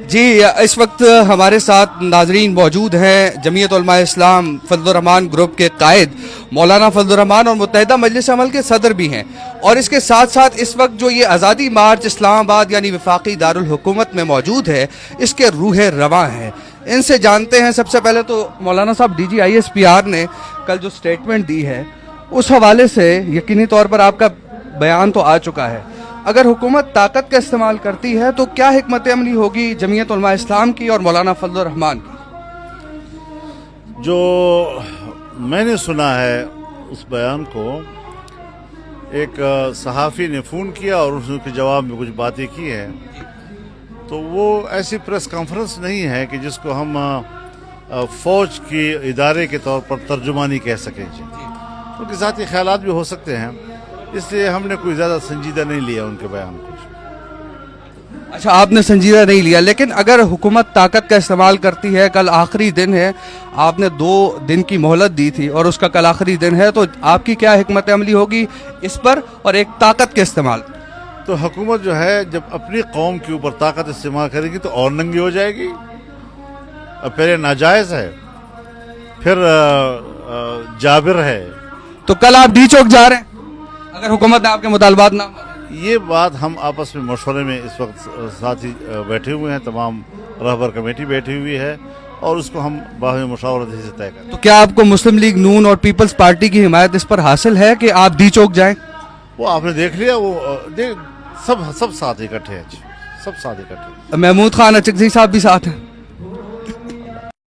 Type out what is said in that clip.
جی اس وقت ہمارے ساتھ ناظرین موجود ہیں جمعیت علماء اسلام فضل الرحمان گروپ کے قائد مولانا فضل الرحمان اور متحدہ مجلس عمل کے صدر بھی ہیں، اور اس کے ساتھ ساتھ اس وقت جو یہ آزادی مارچ اسلام آباد یعنی وفاقی دارالحکومت میں موجود ہے، اس کے روح رواں ہیں۔ ان سے جانتے ہیں۔ سب سے پہلے تو مولانا صاحب D G I S P R نے کل جو سٹیٹمنٹ دی ہے اس حوالے سے یقینی طور پر آپ کا بیان تو آ چکا ہے، اگر حکومت طاقت کا استعمال کرتی ہے تو کیا حکمت عملی ہوگی جمعیت علماء اسلام کی اور مولانا فضل الرحمان کی؟ جو میں نے سنا ہے اس بیان کو، ایک صحافی نے فون کیا اور اس کے جواب میں کچھ باتیں کی ہیں، تو وہ ایسی پریس کانفرنس نہیں ہے کہ جس کو ہم فوج کی ادارے کے طور پر ترجمانی کہہ سکیں جی، کیونکہ ذاتی خیالات بھی ہو سکتے ہیں، اس لیے ہم نے کوئی زیادہ سنجیدہ نہیں لیا ان کے بیان کو۔ اچھا، آپ نے سنجیدہ نہیں لیا، لیکن اگر حکومت طاقت کا استعمال کرتی ہے، کل آخری دن ہے، آپ نے 2 دن کی مہلت دی تھی اور اس کا کل آخری دن ہے، تو آپ کی کیا حکمت عملی ہوگی اس پر اور ایک طاقت کے استعمال؟ تو حکومت جو ہے جب اپنی قوم کے اوپر طاقت استعمال کرے گی تو اور ننگی ہو جائے گی، پہلے ناجائز ہے، پھر جابر ہے۔ تو کل آپ ڈی چوک جا رہے ہیں اگر حکومت نے آپ کے مطالبات نہ مانے؟ یہ بات ہم آپس میں مشورے میں اس وقت ساتھی بیٹھے ہوئے ہیں، تمام رہبر کمیٹی بیٹھی ہوئی ہے، اور اس کو ہم باہمی مشاورت سے طے کریں۔ تو کیا آپ کو مسلم لیگ نون اور پیپلز پارٹی کی حمایت اس پر حاصل ہے کہ آپ ڈی چوک جائیں؟ وہ آپ نے دیکھ لیا، وہ سب ساتھ اکٹھے ہیں جی، سب ساتھ اکٹھے ہیں۔ محمود خان اچکزئی صاحب بھی ساتھ ہیں؟